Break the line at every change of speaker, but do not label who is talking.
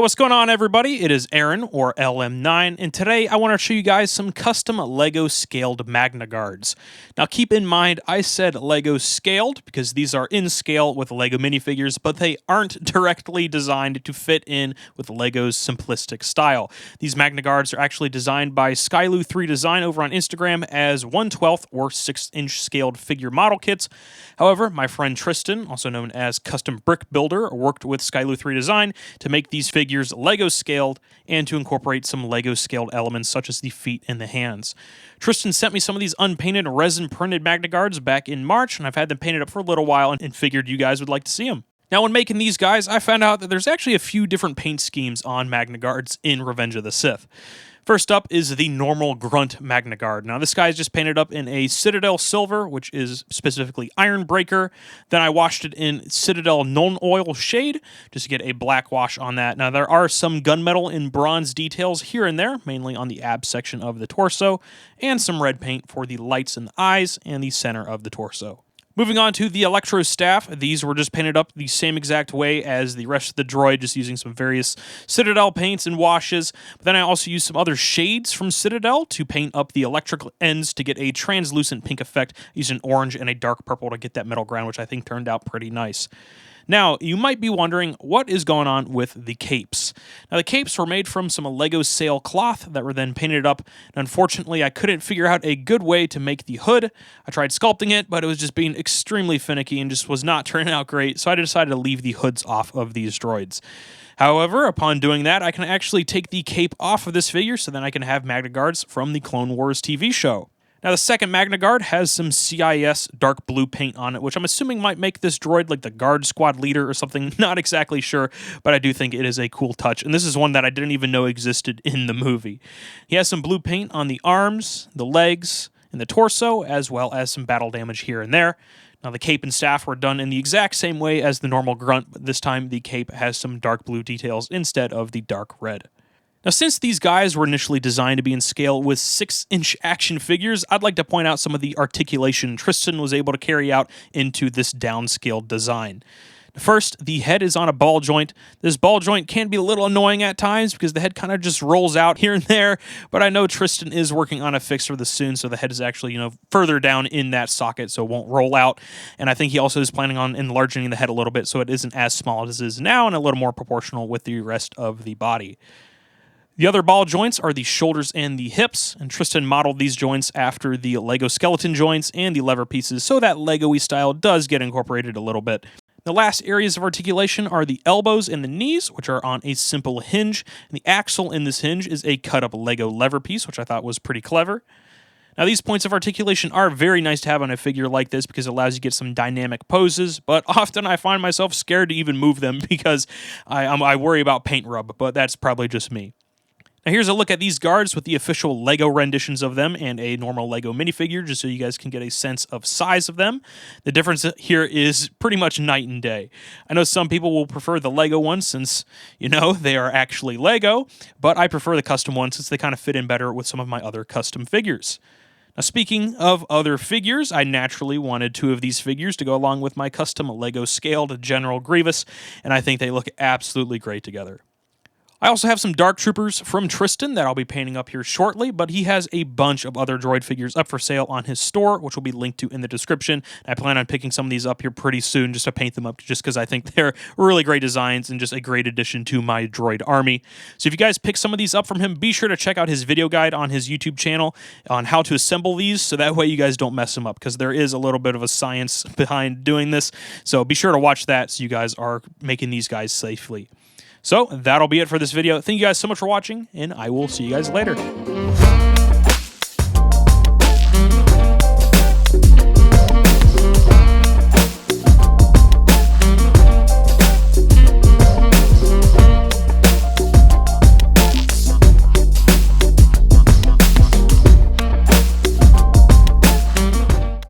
what's going on, everybody? It is Aaron, or LM9, and today I want to show you guys some custom LEGO scaled Magnaguards. Now keep in mind, I said LEGO scaled because these are in scale with LEGO minifigures, but they aren't directly designed to fit in with LEGO's simplistic style. These Magnaguards are actually designed by Skylu3 Design over on Instagram as 1/12 or 6-inch scaled figure model kits. However, my friend Tristan, also known as CustomBrickBuilder, worked with Skylu3 Design to make these figures LEGO scaled and to incorporate some LEGO scaled elements such as the feet and the hands. Tristan sent me some of these unpainted resin printed Magnaguards back in March, and I've had them painted up for a little while and figured you guys would like to see them. Now, when making these guys, I found out that there's actually a few different paint schemes on Magnaguards in Revenge of the Sith. First up is the normal Grunt Magnaguard. Now, this guy is just painted up in a Citadel Silver, which is specifically Iron Breaker. Then I washed it in Citadel Non-Oil Shade, just to get a black wash on that. Now, there are some gunmetal and bronze details here and there, mainly on the ab section of the torso, and some red paint for the lights in the eyes and the center of the torso. Moving on to the Electro Staff, these were just painted up the same exact way as the rest of the droid, just using some various Citadel paints and washes. But then I also used some other shades from Citadel to paint up the electrical ends to get a translucent pink effect, using orange and a dark purple to get that middle ground, which I think turned out pretty nice. Now, you might be wondering what is going on with the capes. Now, the capes were made from some LEGO sail cloth that were then painted up, and unfortunately, I couldn't figure out a good way to make the hood. I tried sculpting it, but it was just being extremely finicky and just was not turning out great, so I decided to leave the hoods off of these droids. However, upon doing that, I can actually take the cape off of this figure, so then I can have Magnaguards from the Clone Wars TV show. Now, the second Magnaguard has some CIS dark blue paint on it, which I'm assuming might make this droid like the guard squad leader or something. Not exactly sure, but I do think it is a cool touch. And this is one that I didn't even know existed in the movie. He has some blue paint on the arms, the legs, and the torso, as well as some battle damage here and there. Now, the cape and staff were done in the exact same way as the normal Grunt, but this time the cape has some dark blue details instead of the dark red. Now, since these guys were initially designed to be in scale with 6-inch action figures, I'd like to point out some of the articulation Tristan was able to carry out into this downscaled design. First, the head is on a ball joint. This ball joint can be a little annoying at times because the head kind of just rolls out here and there, but I know Tristan is working on a fix for this soon, so the head is actually, further down in that socket so it won't roll out. And I think he also is planning on enlarging the head a little bit so it isn't as small as it is now and a little more proportional with the rest of the body. The other ball joints are the shoulders and the hips, and Tristan modeled these joints after the LEGO skeleton joints and the lever pieces, so that LEGO-y style does get incorporated a little bit. The last areas of articulation are the elbows and the knees, which are on a simple hinge, and the axle in this hinge is a cut-up LEGO lever piece, which I thought was pretty clever. Now, these points of articulation are very nice to have on a figure like this because it allows you to get some dynamic poses, but often I find myself scared to even move them because I worry about paint rub, but that's probably just me. Now, here's a look at these guards with the official LEGO renditions of them and a normal LEGO minifigure, just so you guys can get a sense of size of them. The difference here is pretty much night and day. I know some people will prefer the LEGO ones since, they are actually LEGO, but I prefer the custom ones since they kind of fit in better with some of my other custom figures. Now, speaking of other figures, I naturally wanted 2 of these figures to go along with my custom LEGO scaled General Grievous, and I think they look absolutely great together. I also have some Dark Troopers from Tristan that I'll be painting up here shortly, but he has a bunch of other droid figures up for sale on his store, which will be linked to in the description. I plan on picking some of these up here pretty soon just to paint them up, just because I think they're really great designs and just a great addition to my droid army. So if you guys pick some of these up from him, be sure to check out his video guide on his YouTube channel on how to assemble these, so that way you guys don't mess them up, because there is a little bit of a science behind doing this. So be sure to watch that so you guys are making these guys safely. So that'll be it for this video. Thank you guys so much for watching, and I will see you guys later.